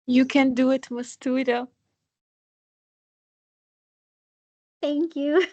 You can do it, Mastoora. Thank you.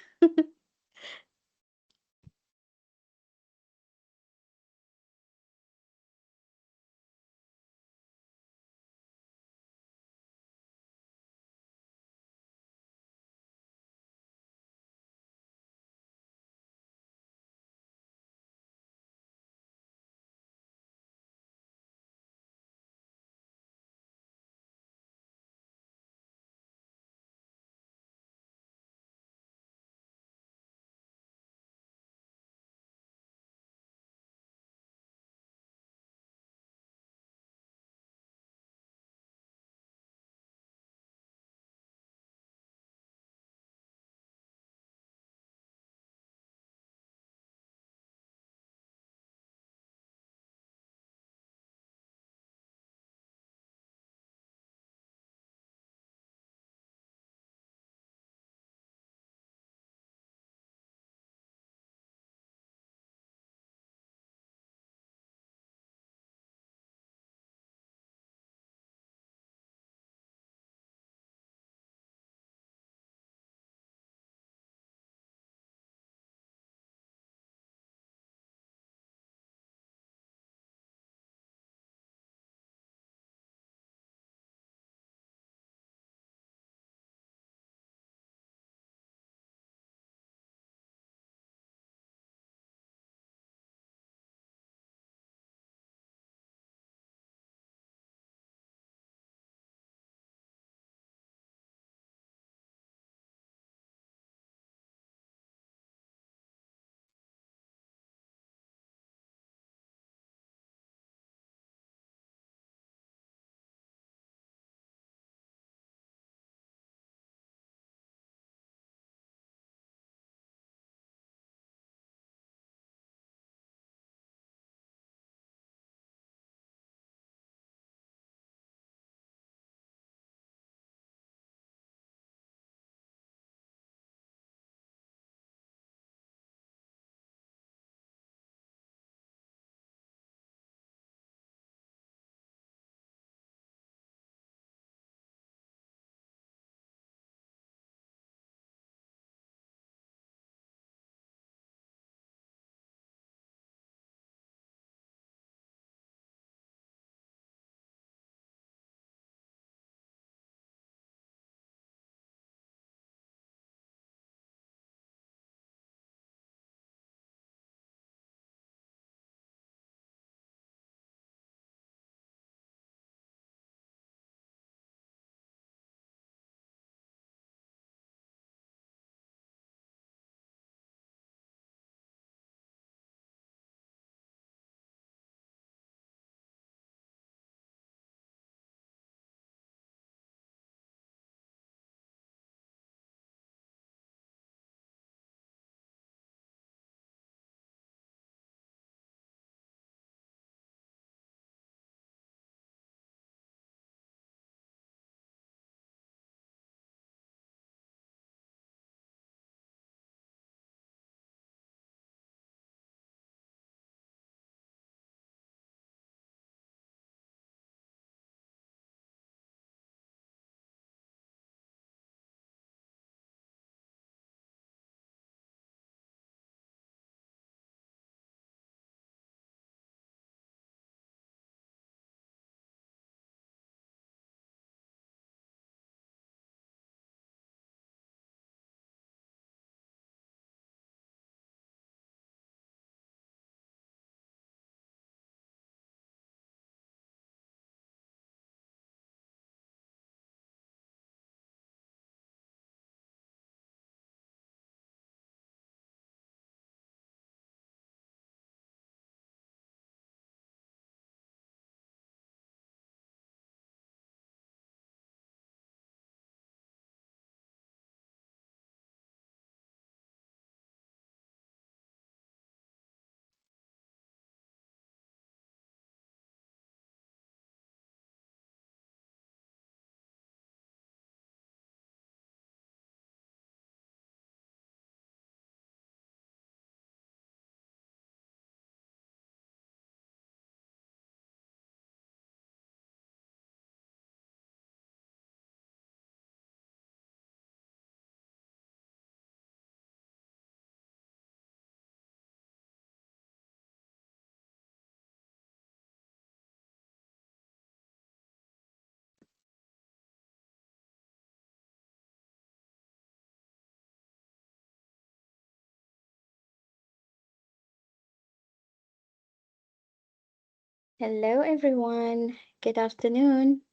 Hello, everyone. Good afternoon.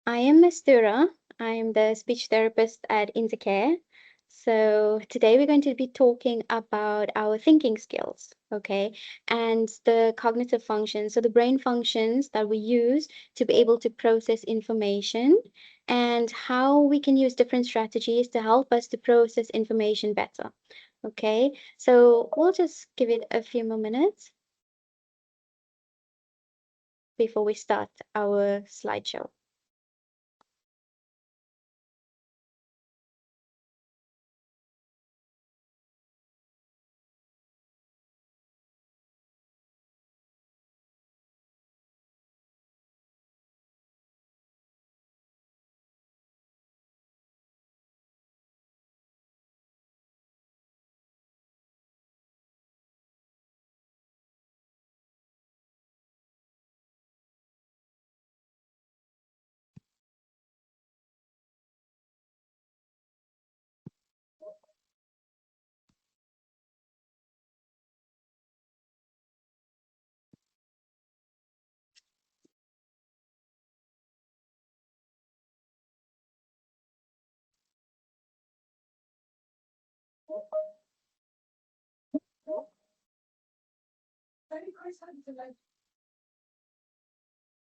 I am Mastoora. I am the speech therapist at Intercare. So today we're going to be talking about our thinking skills, okay, and the cognitive functions, so the brain functions that we use to be able to process information and how we can use different strategies to help us to process information better, okay? So we'll just give it a few more minutes before we start our slideshow.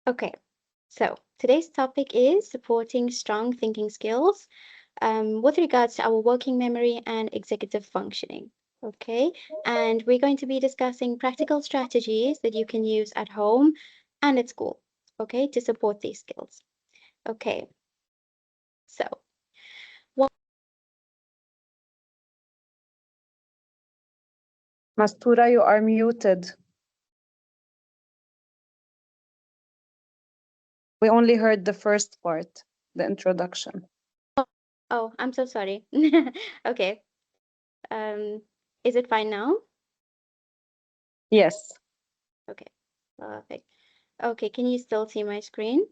Okay, so today's topic is supporting strong thinking skills with regards to our working memory and executive functioning. Okay, and we're going to be discussing practical strategies that you can use at home and at school, okay, to support these skills. Okay, so what Mastoora, you are muted. We only heard the first part, the introduction. oh, I'm so sorry. Okay, is it fine now? Yes, Okay, perfect. Okay, can you still see my screen?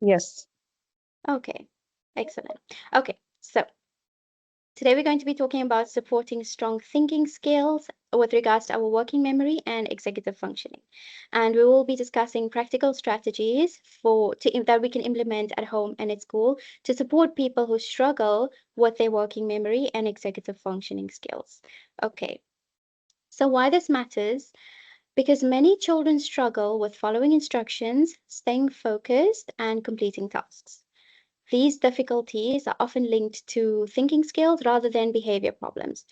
yes. Okay, excellent. Okay, so today we're going to be talking about supporting strong thinking skills with regards to our working memory and executive functioning. And we will be discussing practical strategies that we can implement at home and at school to support people who struggle with their working memory and executive functioning skills. Okay, so why this matters? Because many children struggle with following instructions, staying focused, and completing tasks. These difficulties are often linked to thinking skills rather than behavior problems.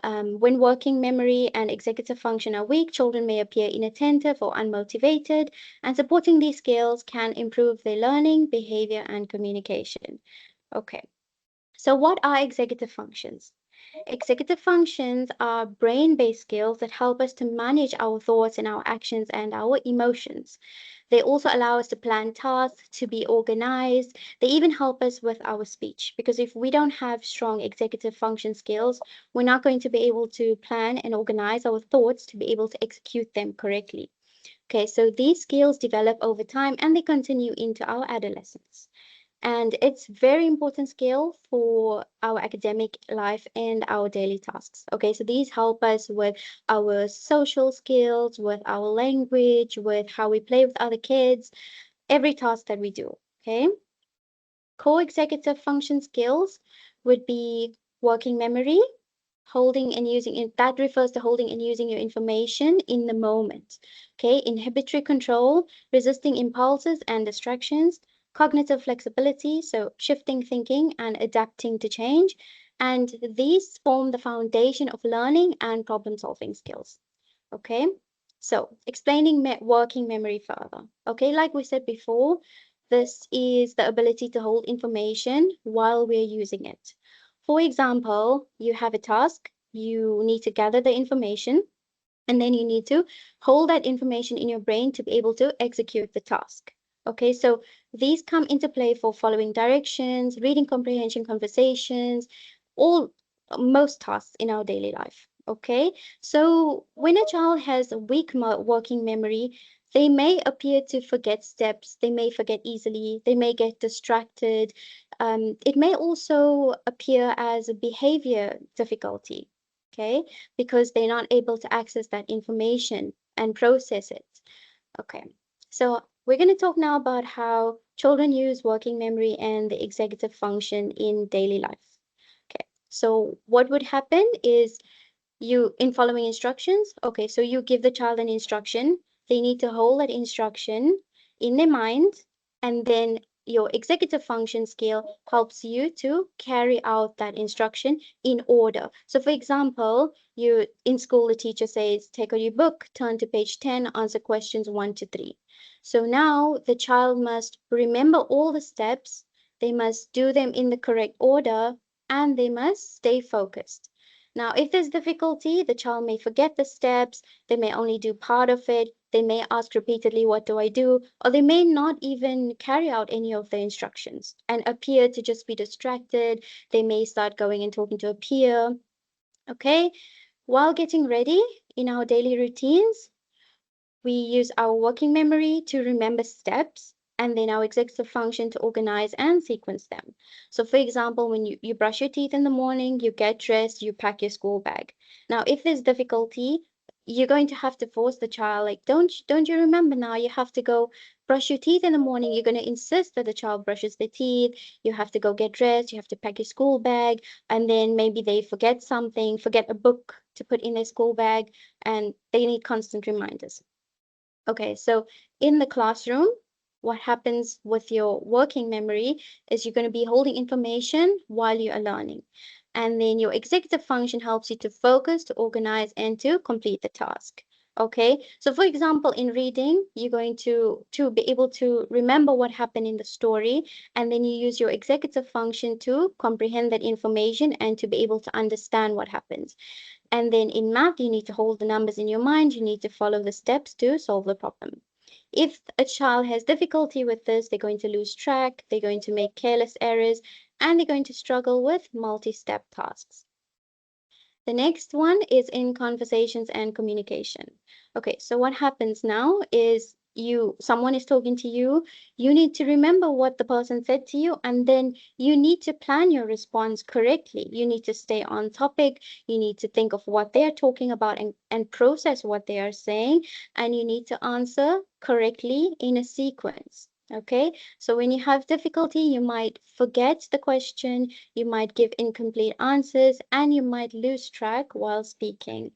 When working memory and executive function are weak, children may appear inattentive or unmotivated, and supporting these skills can improve their learning, behavior, and communication. Okay, so what are executive functions? Executive functions are brain-based skills that help us to manage our thoughts and our actions and our emotions. They also allow us to plan tasks, to be organized. They even help us with our speech because if we don't have strong executive function skills, we're not going to be able to plan and organize our thoughts to be able to execute them correctly. Okay, so these skills develop over time and they continue into our adolescence. And it's very important skill for our academic life and our daily tasks. Okay, so these help us with our social skills, with our language, with how we play with other kids, every task that we do. Okay, co-executive function skills would be working memory, holding and using it. That refers to holding and using your information in the moment. Okay, inhibitory control, resisting impulses and distractions, cognitive flexibility, so shifting thinking and adapting to change. And these form the foundation of learning and problem solving skills. Okay, so explaining working memory further. Okay, like we said before, this is the ability to hold information while we're using it. For example, you have a task, you need to gather the information, and then you need to hold that information in your brain to be able to execute the task. Okay, so these come into play for following directions, reading comprehension conversations, all most tasks in our daily life. Okay, so when a child has a weak working memory, they may appear to forget steps, they may forget easily, they may get distracted. It may also appear as a behavior difficulty. okay? Because they're not able to access that information and process it. Okay, so we're going to talk now about how children use working memory and the executive function in daily life. Okay, so what would happen is you, in following instructions, okay, so you give the child an instruction, they need to hold that instruction in their mind, and then your executive function skill helps you to carry out that instruction in order. So for example, you in school, the teacher says, take out your book, turn to page 10, answer questions 1 to 3. So now the child must remember all the steps, they must do them in the correct order, and they must stay focused. Now, if there's difficulty, the child may forget the steps, they may only do part of it, they may ask repeatedly, what do I do? Or they may not even carry out any of the instructions and appear to just be distracted. They may start going and talking to a peer. Okay, while getting ready in our daily routines, we use our working memory to remember steps and then our executive function to organize and sequence them. So for example, when you brush your teeth in the morning, you get dressed, you pack your school bag. Now, if there's difficulty, you're going to have to force the child, like, don't you remember now? You have to go brush your teeth in the morning. You're going to insist that the child brushes their teeth. You have to go get dressed. You have to pack your school bag. And then maybe they forget something, forget a book to put in their school bag, and they need constant reminders. Okay, so in the classroom, what happens with your working memory is you're going to be holding information while you are learning. And then your executive function helps you to focus, to organize, and to complete the task. Okay, so for example, in reading, you're going to be able to remember what happened in the story, and then you use your executive function to comprehend that information and to be able to understand what happens. And then in math, you need to hold the numbers in your mind. You need to follow the steps to solve the problem. If a child has difficulty with this, they're going to lose track, they're going to make careless errors, and they're going to struggle with multi-step tasks. The next one is in conversations and communication. Okay, so what happens now is someone is talking to you, you need to remember what the person said to you, and then you need to plan your response correctly. You need to stay on topic, you need to think of what they're talking about and process what they are saying, and you need to answer correctly in a sequence. Okay, so when you have difficulty, you might forget the question, you might give incomplete answers, and you might lose track while speaking.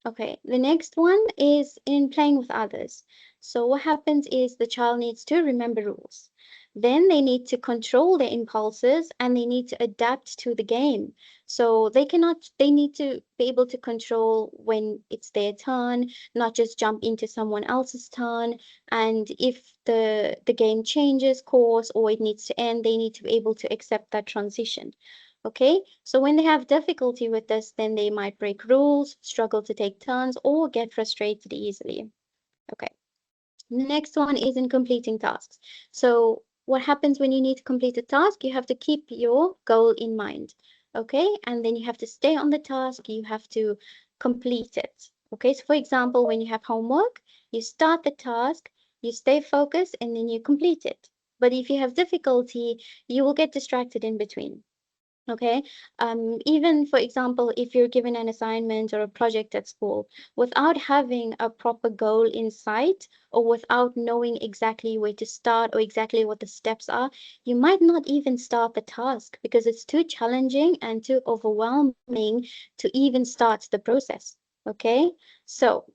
Okay, the next one is in playing with others. So what happens is the child needs to remember rules. Then they need to control their impulses and they need to adapt to the game. So they need to be able to control when it's their turn, not just jump into someone else's turn. And if the game changes course or it needs to end, they need to be able to accept that transition. Okay, so when they have difficulty with this, then they might break rules, struggle to take turns, or get frustrated easily. Okay, the next one is in completing tasks. So what happens when you need to complete a task? You have to keep your goal in mind. Okay, and then you have to stay on the task, you have to complete it. Okay, so for example, when you have homework, you start the task, you stay focused, and then you complete it. But if you have difficulty, you will get distracted in between. Okay, even for example, if you're given an assignment or a project at school, without having a proper goal in sight or without knowing exactly where to start or exactly what the steps are, you might not even start the task because it's too challenging and too overwhelming to even start the process. Okay, so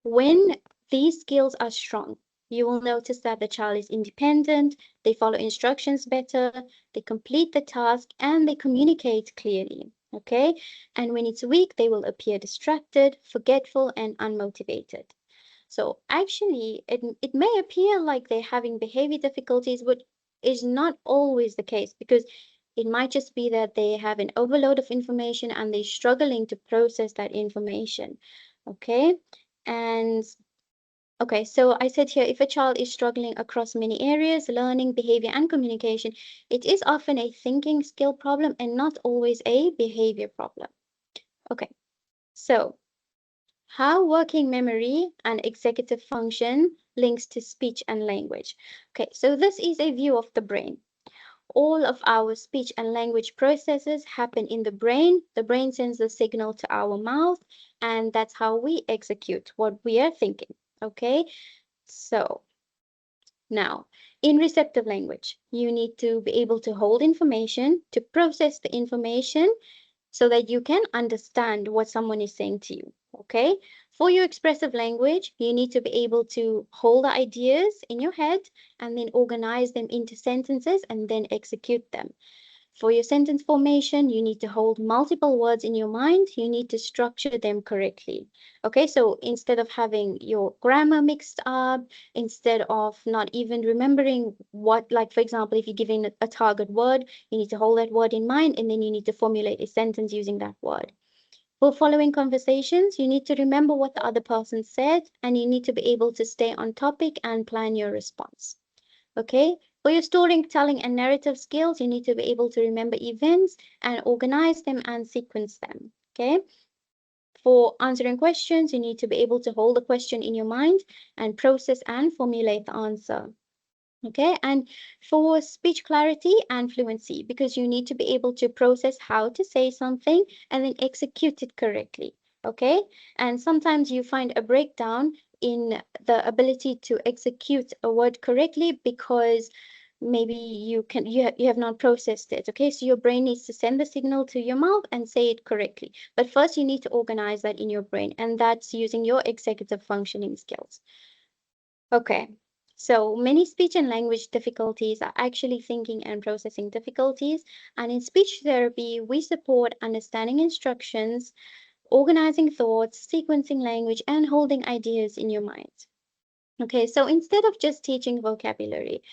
when these skills are strong, you will notice that the child is independent, they follow instructions better, they complete the task, and they communicate clearly. Okay? And when it's weak, they will appear distracted, forgetful, and unmotivated. So actually, it may appear like they're having behavior difficulties, but is not always the case because it might just be that they have an overload of information and they're struggling to process that information. Okay? And okay, so I said here, if a child is struggling across many areas, learning, behavior, and communication, it is often a thinking skill problem and not always a behavior problem. Okay, so how working memory and executive function links to speech and language. Okay, so this is a view of the brain. all of our speech and language processes happen in the brain. The brain sends the signal to our mouth, and that's how we execute what we are thinking. Okay, so now in receptive language, you need to be able to hold information, to process the information, so that you can understand what someone is saying to you. Okay? For your expressive language, you need to be able to hold the ideas in your head and then organize them into sentences and then execute them. For your sentence formation, you need to hold multiple words in your mind. You need to structure them correctly. Okay, so instead of having your grammar mixed up, instead of not even remembering what, like for example, if you're giving a target word, you need to hold that word in mind and then you need to formulate a sentence using that word. For following conversations, you need to remember what the other person said and you need to be able to stay on topic and plan your response. Okay, for your storytelling and narrative skills, you need to be able to remember events and organize them and sequence them. Okay, for answering questions, you need to be able to hold the question in your mind and process and formulate the answer. Okay, and for speech clarity and fluency, because you need to be able to process how to say something and then execute it correctly. Okay, and sometimes you find a breakdown in the ability to execute a word correctly because maybe you have not processed it. Okay, so your brain needs to send the signal to your mouth and say it correctly, but first you need to organize that in your brain, and that's using your executive functioning skills. Okay, so many speech and language difficulties are actually thinking and processing difficulties. And in speech therapy, we support understanding instructions, organizing thoughts, sequencing language, and holding ideas in your mind. Okay, so instead of just teaching vocabulary,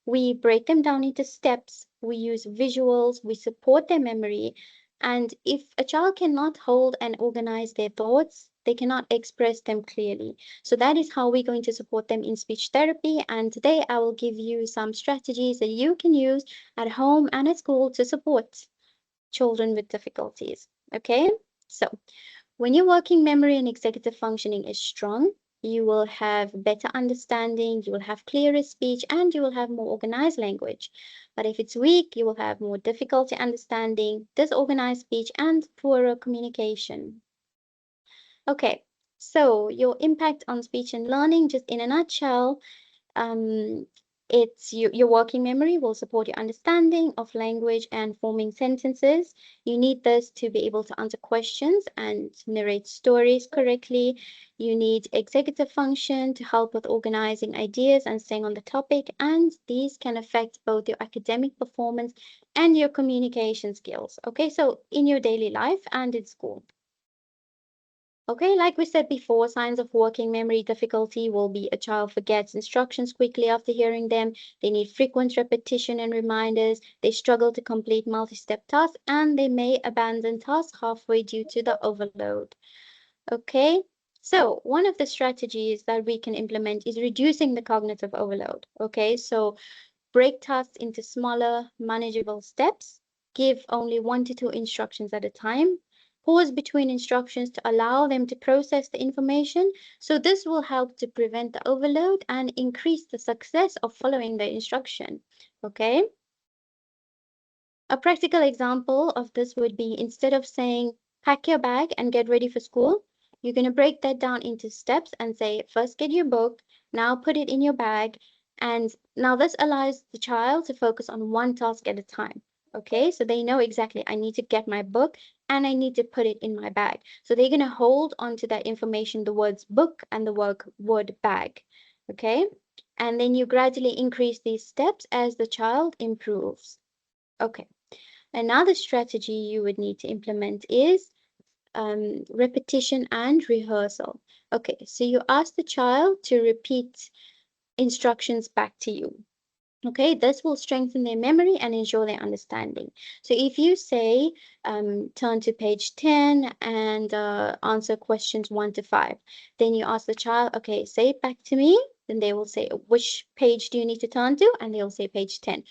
we break them down into steps, we use visuals, we support their memory. And if a child cannot hold and organize their thoughts, they cannot express them clearly. So that is how we're going to support them in speech therapy. And today I will give you some strategies that you can use at home and at school to support children with difficulties. Okay, so when your working memory and executive functioning is strong, you will have better understanding, you will have clearer speech, and you will have more organized language. But if it's weak, you will have more difficulty understanding, disorganized speech, and poorer communication. Okay, so your impact on speech and learning, just in a nutshell, um, it's your working memory will support your understanding of language and forming sentences. You need this to be able to answer questions and narrate stories correctly. You need executive function to help with organizing ideas and staying on the topic. And these can affect both your academic performance and your communication skills. Okay, so in your daily life and in school. Okay, like we said before, signs of working memory difficulty will be a child forgets instructions quickly after hearing them, they need frequent repetition and reminders, they struggle to complete multi-step tasks, and they may abandon tasks halfway due to the overload. Okay, so one of the strategies that we can implement is reducing the cognitive overload. Okay, so break tasks into smaller, manageable steps, give only 1 to 2 instructions at a time, pause between instructions to allow them to process the information. So this will help to prevent the overload and increase the success of following the instruction. Okay. A practical example of this would be instead of saying, pack your bag and get ready for school, you're going to break that down into steps and say, first get your book, now put it in your bag. And now this allows the child to focus on one task at a time. Okay, so they know exactly, I need to get my book and I need to put it in my bag. So they're going to hold on to that information, the words book and the word bag. Okay, and then you gradually increase these steps as the child improves. Okay. Another strategy you would need to implement is repetition and rehearsal. Okay, so you ask the child to repeat instructions back to you. Okay, this will strengthen their memory and ensure their understanding. So if you say, turn to page 10 and answer questions 1 to 5, then you ask the child, okay, say it back to me. Then they will say, which page do you need to turn to? And they'll say page 10.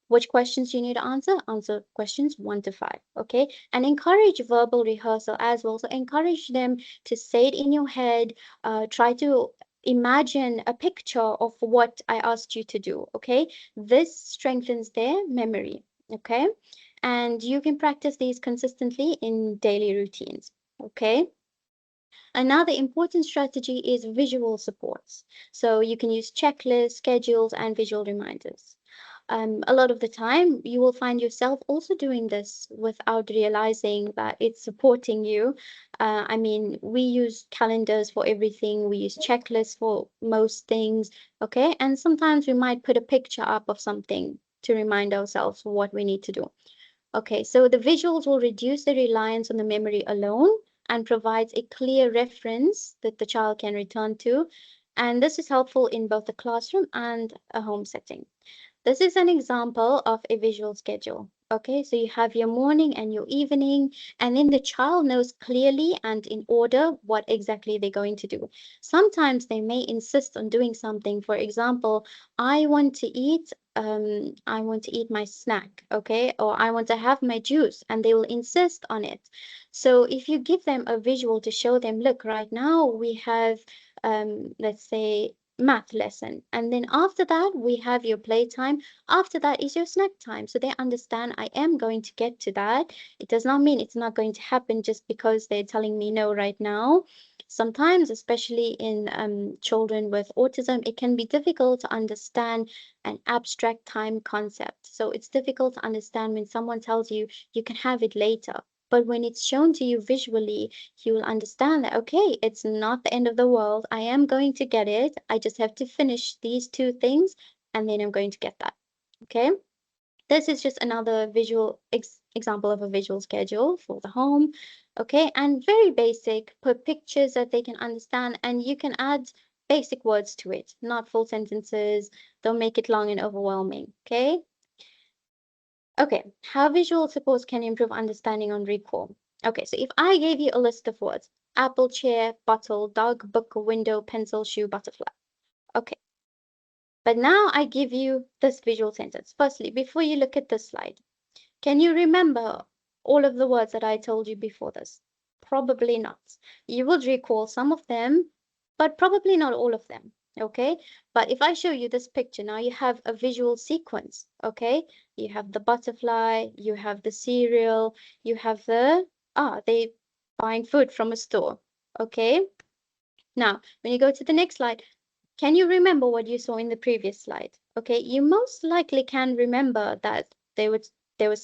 Which questions you need to answer? Answer questions 1 to 5, okay? And encourage verbal rehearsal as well. So encourage them to say it in your head. Try to imagine a picture of what I asked you to do, okay? This strengthens their memory, okay? And you can practice these consistently in daily routines, okay? Another important strategy is visual supports. So you can use checklists, schedules, and visual reminders. A lot of the time, you will find yourself also doing this without realizing that it's supporting you. I mean, we use calendars for everything, we use checklists for most things, okay? And sometimes we might put a picture up of something to remind ourselves what we need to do. Okay, so the visuals will reduce the reliance on the memory alone and provides a clear reference that the child can return to. And this is helpful in both the classroom and a home setting. This is an example of a visual schedule. Okay, so you have your morning and your evening, and then the child knows clearly and in order what exactly they're going to do. Sometimes they may insist on doing something. For example, I want to eat my snack, okay, or I want to have my juice, and they will insist on it. So if you give them a visual to show them, look, right now we have, let's say, math lesson. And then after that, we have your playtime. After that is your snack time. So they understand I am going to get to that. It does not mean it's not going to happen just because they're telling me no right now. Sometimes, especially in children with autism, it can be difficult to understand an abstract time concept. So it's difficult to understand when someone tells you you can have it later. But when it's shown to you visually, you will understand that, okay, it's not the end of the world. I am going to get it. I just have to finish these two things and then I'm going to get that. Okay. This is just another visual example of a visual schedule for the home. Okay. And very basic, put pictures that they can understand, and you can add basic words to it, not full sentences. Don't make it long and overwhelming. Okay. Okay, how visual supports can improve understanding on recall. Okay, so if I gave you a list of words, apple, chair, bottle, dog, book, window, pencil, shoe, butterfly. Okay, but now I give you this visual sentence. Firstly, before you look at this slide, can you remember all of the words that I told you before this? Probably not. You would recall some of them, but probably not all of them. Okay, but if I show you this picture now, you have a visual sequence. Okay, you have the butterfly, you have the cereal, you have they buying food from a store. Okay, now when you go to the next slide, can you remember what you saw in the previous slide? Okay, you most likely can remember that there was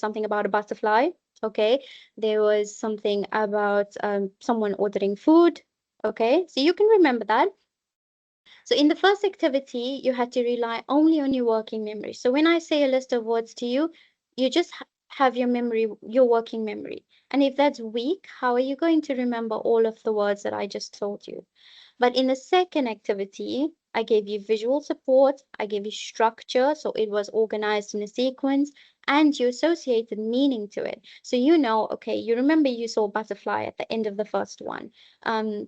something about a butterfly. Okay, there was something about someone ordering food. Okay, so you can remember that. So in the first activity, you had to rely only on your working memory. So when I say a list of words to you, you just have your memory, your working memory. And if that's weak, how are you going to remember all of the words that I just told you? But in the second activity, I gave you visual support, I gave you structure, so it was organized in a sequence, and you associated meaning to it. So you know, okay, you remember you saw butterfly at the end of the first one.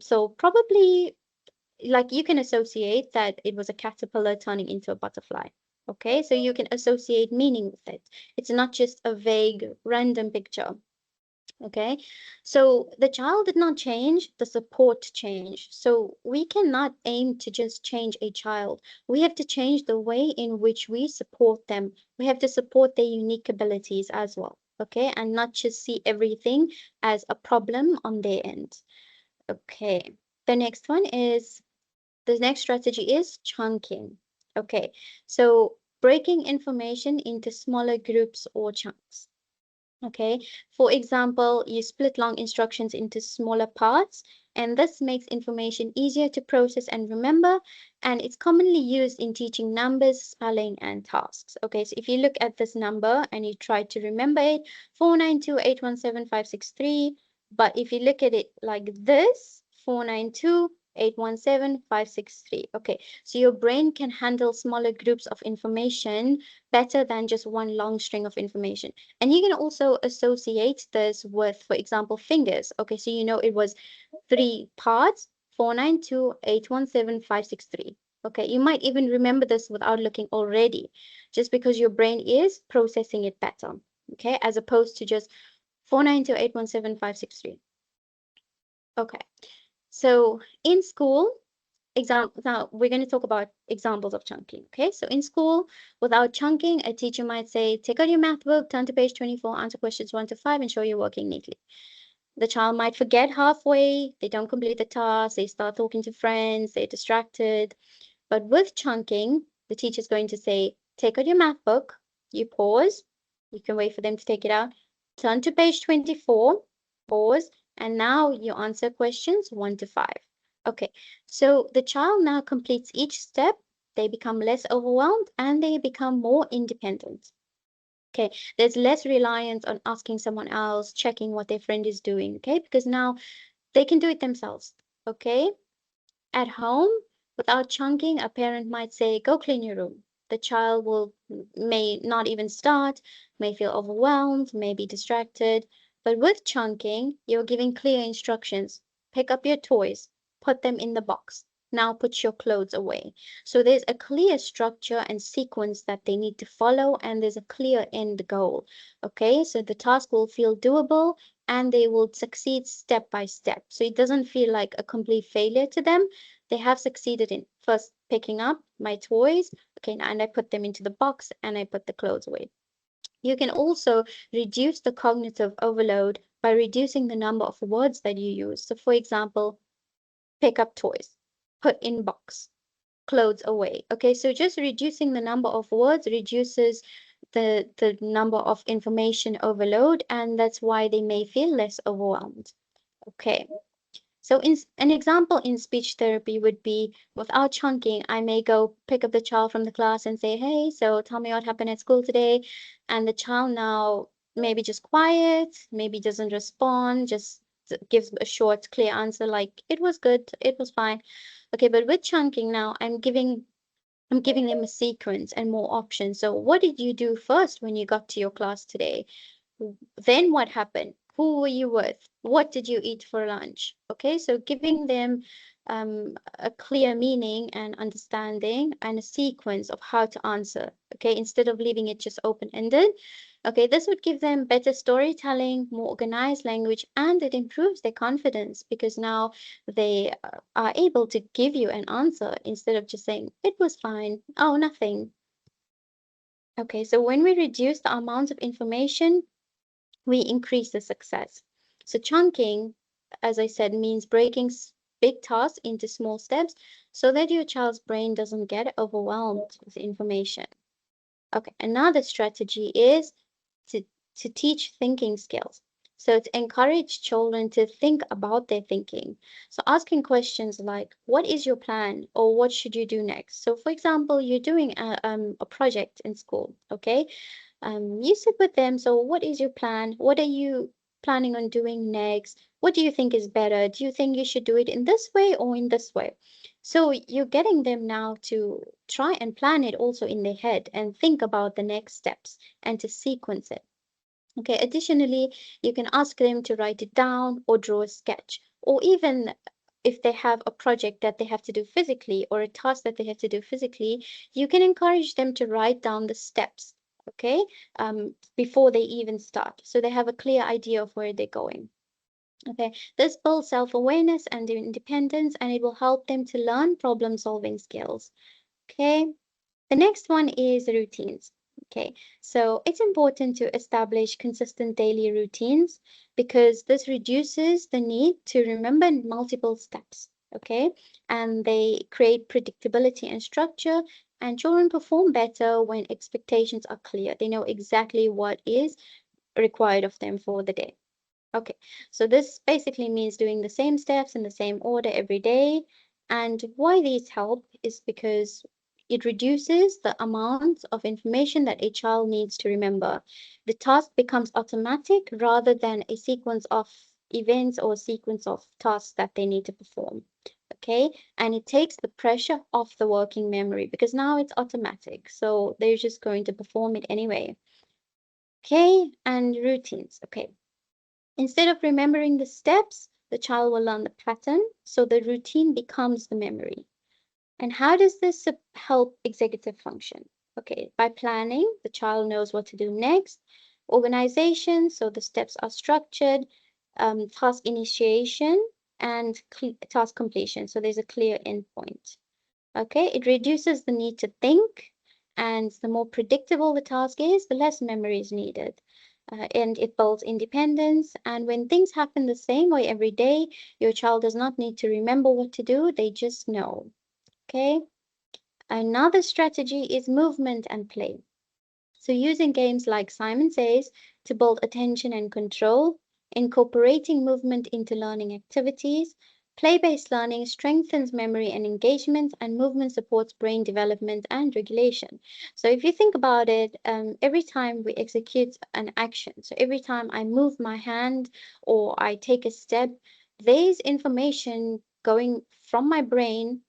So probably like you can associate that it was a caterpillar turning into a butterfly. Okay, so you can associate meaning with it. It's not just a vague, random picture. Okay, so the child did not change, the support changed. So we cannot aim to just change a child. We have to change the way in which we support them. We have to support their unique abilities as well. Okay, and not just see everything as a problem on their end. Okay, the next one is the next strategy is chunking. Okay, so breaking information into smaller groups or chunks. Okay, for example, you split long instructions into smaller parts, and this makes information easier to process and remember, and it's commonly used in teaching numbers, spelling, and tasks. Okay, so if you look at this number and you try to remember it, 492817563, but if you look at it like this, 492817563. Okay, so your brain can handle smaller groups of information better than just one long string of information. And you can also associate this with, for example, fingers. Okay, so you know it was 3 parts, 492817563. Okay, you might even remember this without looking already, just because your brain is processing it better. Okay, as opposed to just 492817563. Okay, so in school, Now we're going to talk about examples of chunking. Okay, so in school, without chunking, a teacher might say, take out your math book, turn to page 24, answer questions 1 to 5, and show you're working neatly. The child might forget halfway, they don't complete the task, they start talking to friends, they're distracted. But with chunking, the teacher's going to say, take out your math book, you pause, you can wait for them to take it out, turn to page 24, pause, and now you answer questions 1 to 5. Okay, so the child now completes each step, they become less overwhelmed, and they become more independent. Okay, there's less reliance on asking someone else, checking what their friend is doing, okay, because now they can do it themselves, okay? At home, without chunking, a parent might say, go clean your room. The child may not even start, may feel overwhelmed, may be distracted. But with chunking, you're giving clear instructions. Pick up your toys, put them in the box. Now put your clothes away. So there's a clear structure and sequence that they need to follow, and there's a clear end goal. Okay, so the task will feel doable and they will succeed step by step. So it doesn't feel like a complete failure to them. They have succeeded in first picking up my toys, okay, and I put them into the box and I put the clothes away. You can also reduce the cognitive overload by reducing the number of words that you use. So for example, pick up toys, put in box, clothes away. Okay, so just reducing the number of words reduces the number of information overload, and that's why they may feel less overwhelmed. Okay. So an example in speech therapy would be without chunking, I may go pick up the child from the class and say, hey, so tell me what happened at school today. And the child now maybe just quiet, maybe doesn't respond, just gives a short, clear answer like, it was good, it was fine. Okay, but with chunking now, I'm giving them a sequence and more options. So what did you do first when you got to your class today? Then what happened? Who were you with? What did you eat for lunch? Okay, so giving them a clear meaning and understanding and a sequence of how to answer. Okay, instead of leaving it just open-ended. Okay, this would give them better storytelling, more organized language, and it improves their confidence because now they are able to give you an answer instead of just saying, it was fine, oh, nothing. Okay, so when we reduce the amount of information, we increase the success. So chunking, as I said, means breaking big tasks into small steps so that your child's brain doesn't get overwhelmed with information. Okay, another strategy is to, to teach thinking skills. So to encourage children to think about their thinking. So asking questions like, what is your plan? Or what should you do next? So for example, you're doing a project in school, okay? You sit with them. So what is your plan? What are you planning on doing next? What do you think is better? Do you think you should do it in this way or in this way? So you're getting them now to try and plan it also in their head and think about the next steps and to sequence it. Okay, additionally, you can ask them to write it down or draw a sketch, or even if they have a project that they have to do physically or a task that they have to do physically, you can encourage them to write down the steps, okay, before they even start. So they have a clear idea of where they're going. Okay, this builds self-awareness and independence, and it will help them to learn problem-solving skills. Okay, the next one is routines. Okay, so it's important to establish consistent daily routines because this reduces the need to remember multiple steps. Okay, and they create predictability and structure, and children perform better when expectations are clear. They know exactly what is required of them for the day. Okay, so this basically means doing the same steps in the same order every day. And why these help is because it reduces the amount of information that a child needs to remember. The task becomes automatic rather than a sequence of events or a sequence of tasks that they need to perform. Okay, and it takes the pressure off the working memory because now it's automatic. So they're just going to perform it anyway. Okay, and routines. Okay, instead of remembering the steps, the child will learn the pattern, so the routine becomes the memory. And how does this help executive function? Okay, by planning, the child knows what to do next. Organization, so the steps are structured. Task initiation and task completion. So there's a clear endpoint. Okay, it reduces the need to think, and the more predictable the task is, the less memory is needed. And it builds independence. And when things happen the same way every day, your child does not need to remember what to do, they just know. Okay, another strategy is movement and play. So using games like Simon Says to build attention and control, incorporating movement into learning activities. Play-based learning strengthens memory and engagement, and movement supports brain development and regulation. So if you think about it, every time we execute an action, so every time I move my hand or I take a step, there's information going from my brain.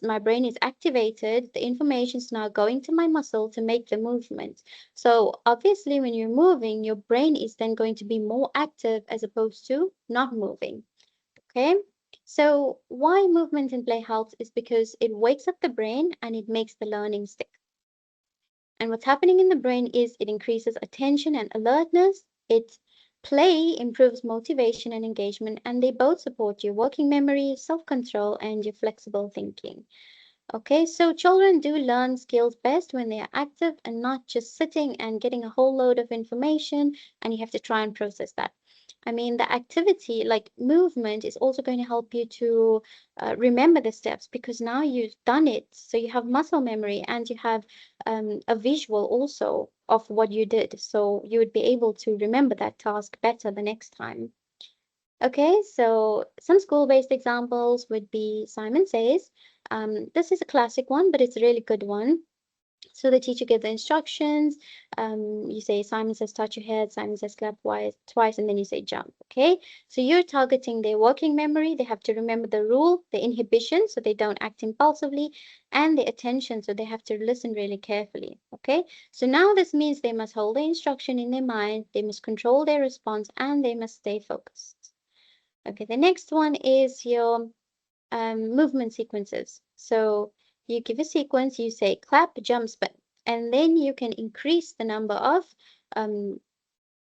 My brain is activated. The information is now going to my muscle to make the movement. So obviously, when you're moving, your brain is then going to be more active as opposed to not moving. Okay. So why movement and play helps is because it wakes up the brain and it makes the learning stick. And what's happening in the brain is it increases attention and alertness. Play improves motivation and engagement, and they both support your working memory, self-control, and your flexible thinking. Okay, so children do learn skills best when they are active and not just sitting and getting a whole load of information and you have to try and process that. I mean, the activity, like movement, is also going to help you to remember the steps because now you've done it. So you have muscle memory and you have a visual also of what you did. So you would be able to remember that task better the next time. Okay, so some school-based examples would be Simon Says. This is a classic one, but it's a really good one. So the teacher gives the instructions. You say Simon says touch your head, Simon says clap twice, and then you say jump. Okay, so you're targeting their working memory. They have to remember the rule, the inhibition, so they don't act impulsively, and the attention, so they have to listen really carefully. Okay, so now this means they must hold the instruction in their mind, they must control their response, and they must stay focused. Okay, the next one is your movement sequences. So you give a sequence, you say clap, jump, spin, and then you can increase the number of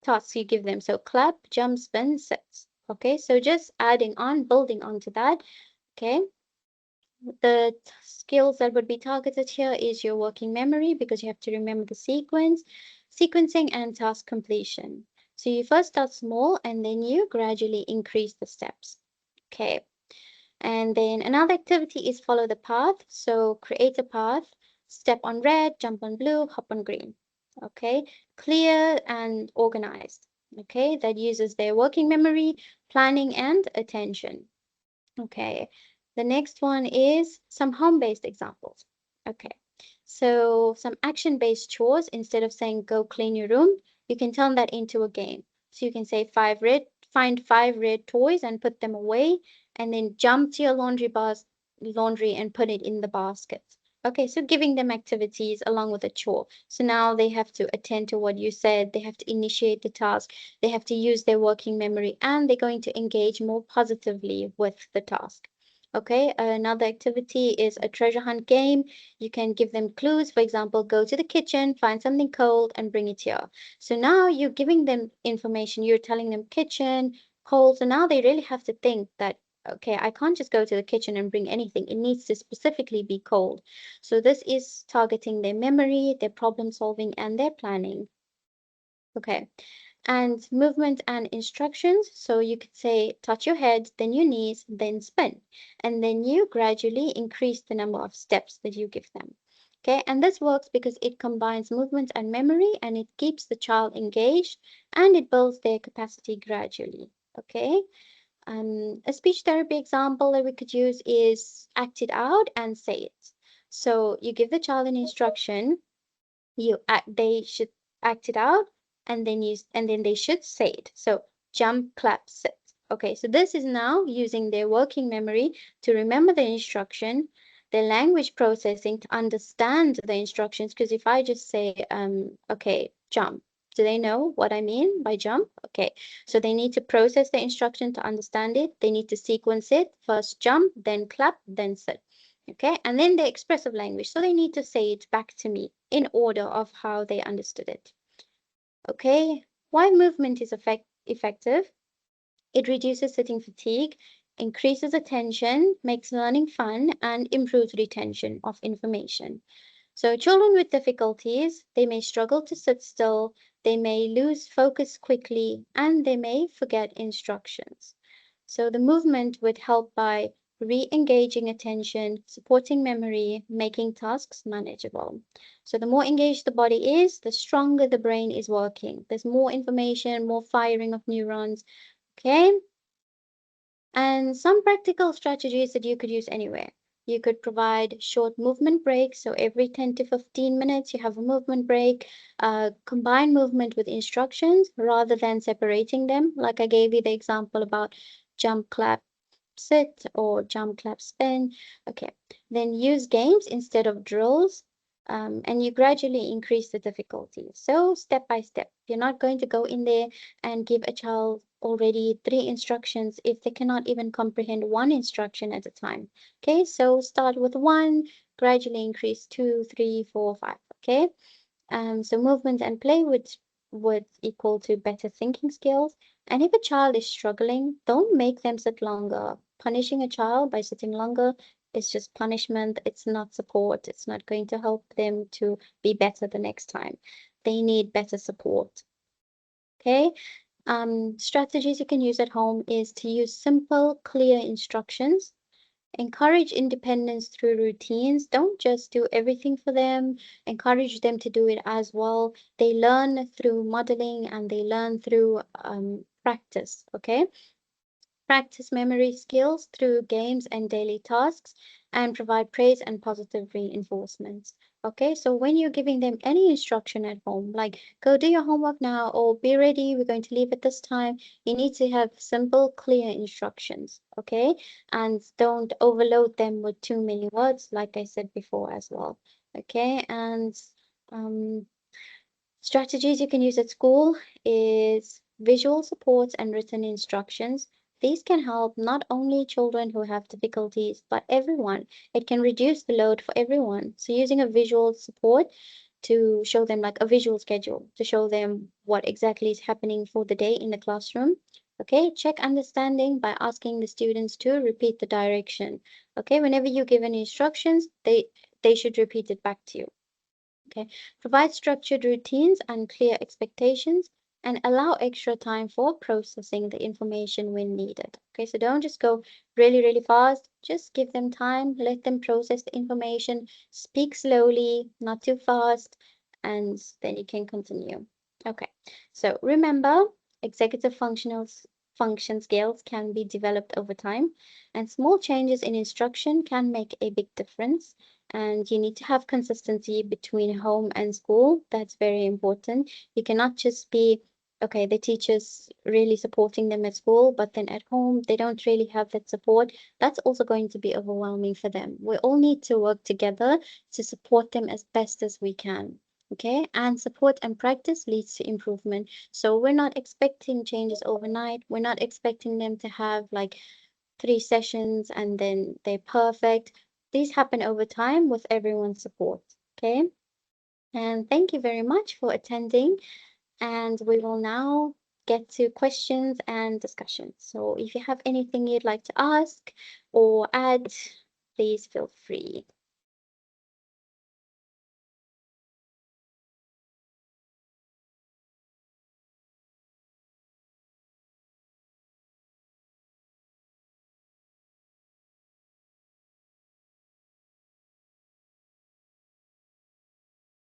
tasks you give them. So clap, jump, spin, sit. Okay, so just adding on, building onto that. Okay, the skills that would be targeted here is your working memory because you have to remember the sequencing, and task completion. So you first start small and then you gradually increase the steps. Okay. And then another activity is follow the path. So create a path, step on red, jump on blue, hop on green. Okay, clear and organized. Okay, that uses their working memory, planning, and attention. Okay, the next one is some home-based examples. Okay, so some action-based chores, instead of saying go clean your room, you can turn that into a game. So you can say find 5 red toys and put them away, and then jump to your laundry and put it in the basket. Okay, so giving them activities along with a chore. So now they have to attend to what you said, they have to initiate the task, they have to use their working memory, and they're going to engage more positively with the task. Okay, another activity is a treasure hunt game. You can give them clues. For example, go to the kitchen, find something cold, and bring it here. So now you're giving them information. You're telling them kitchen, cold. So now they really have to think that, okay, I can't just go to the kitchen and bring anything. It needs to specifically be cold. So this is targeting their memory, their problem solving, and their planning. Okay, and movement and instructions. So you could say touch your head, then your knees, then spin. And then you gradually increase the number of steps that you give them. Okay, and this works because it combines movement and memory and it keeps the child engaged and it builds their capacity gradually. Okay, a speech therapy example that we could use is act it out and say it. So you give the child an instruction, they should act it out and then they should say it. So jump, clap, sit. Okay, so this is now using their working memory to remember the instruction, their language processing to understand the instructions. Because if I just say, okay, jump, do they know what I mean by jump? Okay, so they need to process the instruction to understand it. They need to sequence it. First jump, then clap, then sit. Okay, and then the expressive language. So they need to say it back to me in order of how they understood it. Okay, why movement is effective? It reduces sitting fatigue. increases attention, makes learning fun, and improves retention of information. So children with difficulties, they may struggle to sit still, they may lose focus quickly, and they may forget instructions. So the movement would help by re-engaging attention, supporting memory, making tasks manageable. So the more engaged the body is, the stronger the brain is working. There's more information, more firing of neurons. Okay, and some practical strategies that you could use anywhere. You could provide short movement breaks. So every 10 to 15 minutes, you have a movement break. Combine movement with instructions rather than separating them. Like I gave you the example about jump, clap, sit or jump, clap, spin. Okay, then use games instead of drills. And you gradually increase the difficulty. So step by step, you're not going to go in there and give a child already 3 instructions if they cannot even comprehend 1 instruction at a time. Okay, so start with 1, gradually increase 2, 3, 4, 5. Okay, so movement and play would equal to better thinking skills. And if a child is struggling, don't make them sit longer. Punishing a child by sitting longer is just punishment. It's not support. It's not going to help them to be better the next time. They need better support. Okay. Strategies you can use at home is to use simple, clear instructions. Encourage independence through routines. Don't just do everything for them. Encourage them to do it as well. They learn through modeling and they learn through practice. Okay. Practice memory skills through games and daily tasks, and provide praise and positive reinforcements. Okay, so when you're giving them any instruction at home, like go do your homework now or be ready, we're going to leave at this time, you need to have simple, clear instructions. Okay, and don't overload them with too many words, like I said before as well. Okay, and um, strategies you can use at school is visual supports and written instructions. These can help not only children who have difficulties, but everyone. It can reduce the load for everyone. So using a visual support to show them like a visual schedule, to show them what exactly is happening for the day in the classroom. Okay, check understanding by asking the students to repeat the direction. Okay, whenever you give any instructions, they should repeat it back to you. Okay, provide structured routines and clear expectations and allow extra time for processing the information when needed. Okay, so don't just go really, really fast. Just give them time, let them process the information, speak slowly, not too fast, and then you can continue. Okay, so remember, executive function skills can be developed over time, and small changes in instruction can make a big difference, and you need to have consistency between home and school. That's very important. You cannot just be, okay, the teachers really supporting them at school, but then at home they don't really have that support. That's also going to be overwhelming for them. We all need to work together to support them as best as we can. Okay, and support and practice leads to improvement. So we're not expecting changes overnight. We're not expecting them to have like 3 sessions and then they're perfect. These happen over time with everyone's support. Okay. And thank you very much for attending. And we will now get to questions and discussions. So if you have anything you'd like to ask or add, please feel free.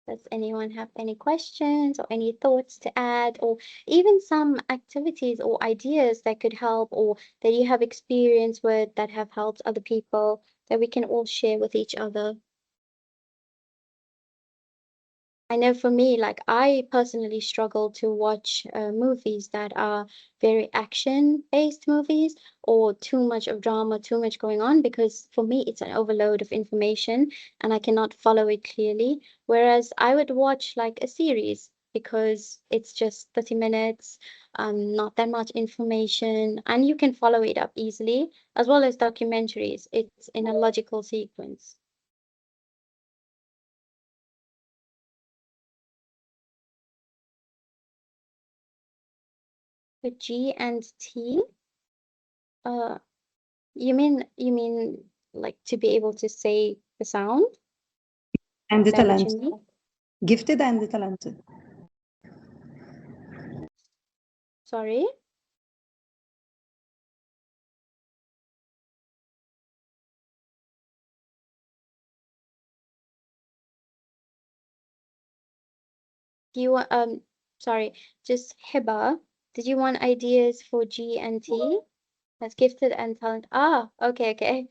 Does anyone have any questions or any thoughts to add, or even some activities or ideas that could help or that you have experience with that have helped other people that we can all share with each other? I know for me, like I personally struggle to watch movies that are very action-based movies or too much of drama, too much going on, because for me it's an overload of information and I cannot follow it clearly. Whereas I would watch like a series because it's just 30 minutes, not that much information, and you can follow it up easily, as well as documentaries. It's in a logical sequence. With G and T, uh, You mean like to be able to say the sound? And Is that what you talented. mean? Gifted and talented. Sorry? Do you want sorry, just Hiba, did you want ideas for G and T? As gifted and talent. Ah, okay, okay.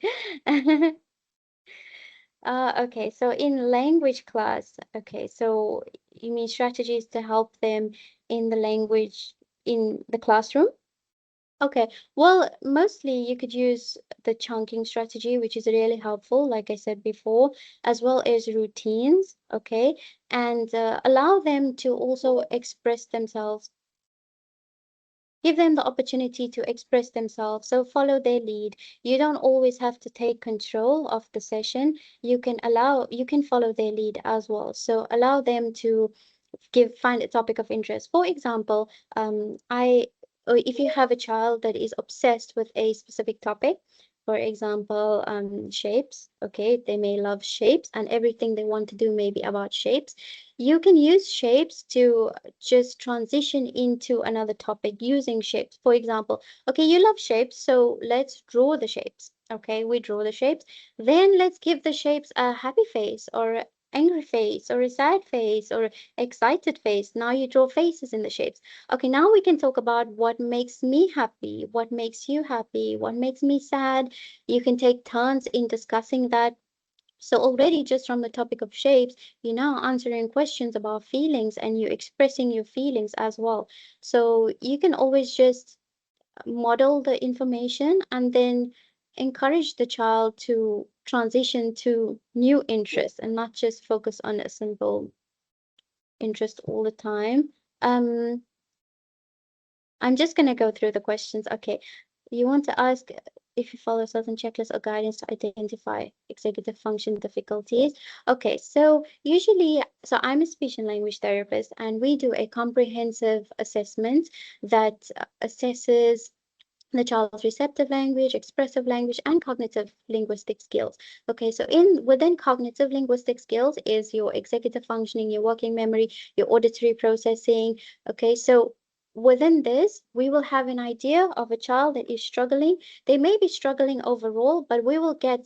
Okay, so in language class, okay, so you mean strategies to help them in the language in the classroom? Okay, well, mostly you could use the chunking strategy, which is really helpful, like I said before, as well as routines, okay, and allow them to also express themselves. Give them the opportunity to express themselves. So follow their lead. You don't always have to take control of the session. You can follow their lead as well. So allow them to find a topic of interest. For example, if you have a child that is obsessed with a specific topic, for example, shapes, okay, they may love shapes and everything they want to do may be about shapes. You can use shapes to just transition into another topic using shapes. For example, okay, you love shapes, so let's draw the shapes. Okay, we draw the shapes. Then let's give the shapes a happy face or angry face or a sad face or excited face. Now you draw faces in the shapes. Okay, now we can talk about what makes me happy, what makes you happy, what makes me sad. You can take turns in discussing that. So already just from the topic of shapes, you're now answering questions about feelings and you're expressing your feelings as well. So you can always just model the information and then encourage the child to transition to new interests and not just focus on a simple interest all the time. Um, I'm just going to go through the questions. Okay. You want to ask if you follow certain checklists or guidance to identify executive function difficulties. Okay, so usually, so I'm a speech and language therapist, and we do a comprehensive assessment that assesses the child's receptive language, expressive language, and cognitive linguistic skills. Okay, so within cognitive linguistic skills is your executive functioning, your working memory, your auditory processing. Okay, so within this, we will have an idea of a child that is struggling. They may be struggling overall, but we will get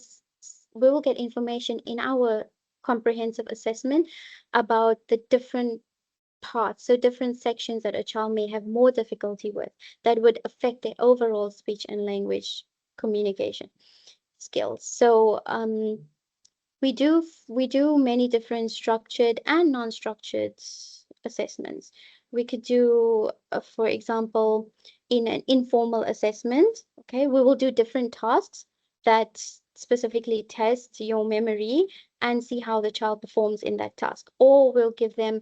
information in our comprehensive assessment about the different parts, so different sections that a child may have more difficulty with that would affect their overall speech and language communication skills. So we do many different structured and non-structured assessments. We could do, for example, in an informal assessment, okay, we will do different tasks that specifically test your memory and see how the child performs in that task. Or we'll give them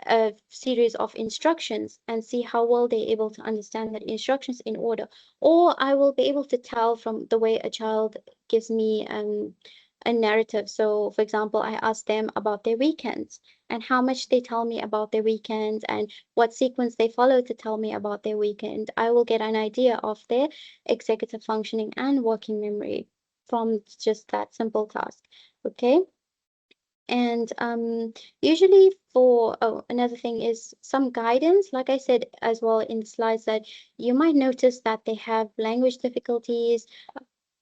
a series of instructions and see how well they're able to understand the instructions in order. Or I will be able to tell from the way a child gives me a narrative. So, for example, I ask them about their weekends and how much they tell me about their weekends and what sequence they follow to tell me about their weekend. I will get an idea of their executive functioning and working memory from just that simple task. Okay. And usually another thing is some guidance, like I said as well in the slides, that you might notice that they have language difficulties,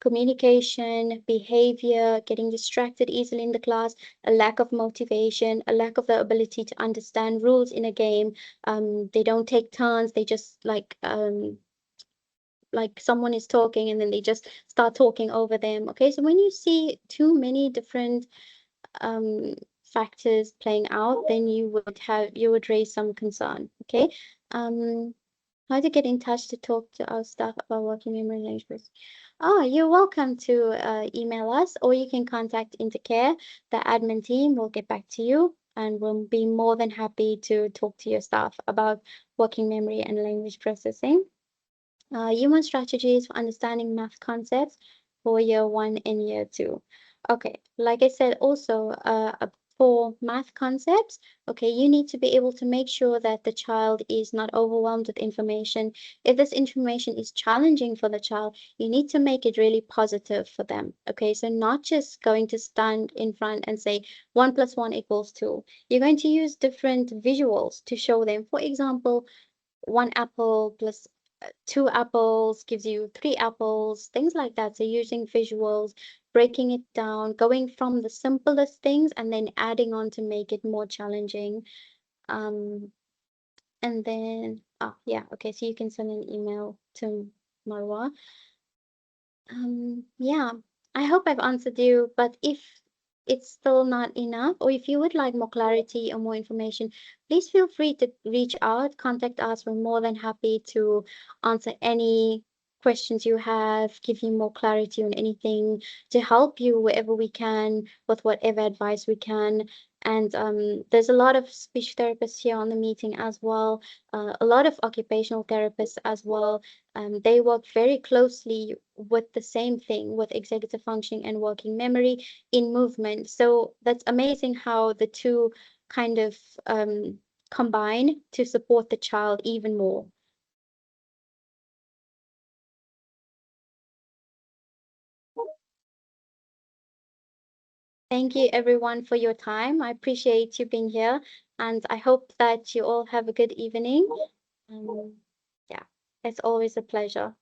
communication, behavior, getting distracted easily in the class, a lack of motivation, a lack of the ability to understand rules in a game. They don't take turns, they just like someone is talking and then they just start talking over them. Okay, so when you see too many different um, factors playing out, then you would raise some concern. Okay. How to get in touch to talk to our staff about working memory language. Oh, you're welcome to email us, or you can contact Intercare. The admin team will get back to you and will be more than happy to talk to your staff about working memory and language processing. Human strategies for understanding math concepts for year 1 and year 2. Okay, like I said, also for math concepts, okay, you need to be able to make sure that the child is not overwhelmed with information. If this information is challenging for the child, you need to make it really positive for them, okay? So not just going to stand in front and say 1 + 1 = 2. You're going to use different visuals to show them. For example, 1 apple plus 2 apples gives you 3 apples, things like that. So using visuals, breaking it down, going from the simplest things and then adding on to make it more challenging. And then, yeah, okay, so you can send an email to Marwa. Yeah, I hope I've answered you, but if it's still not enough, or if you would like more clarity or more information, please feel free to reach out, contact us. We're more than happy to answer any questions you have, give you more clarity on anything, to help you wherever we can, with whatever advice we can. And there's a lot of speech therapists here on the meeting as well, a lot of occupational therapists as well. They work very closely with the same thing, with executive functioning and working memory in movement. So that's amazing how the two kind of combine to support the child even more. Thank you everyone for your time. I appreciate you being here, and I hope that you all have a good evening. Yeah, it's always a pleasure.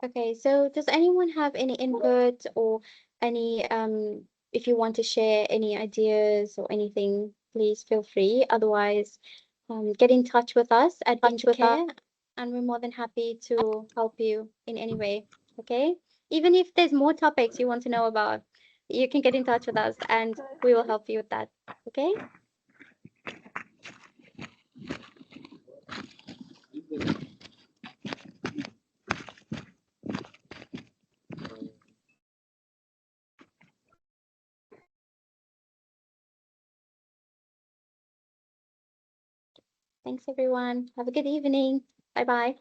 Okay, so does anyone have any input or any, if you want to share any ideas or anything, please feel free. Otherwise, get in touch with us at Intercare, and we're more than happy to help you in any way. Okay? Even if there's more topics you want to know about, you can get in touch with us and we will help you with that. Okay? Thanks, everyone. Have a good evening. Bye bye.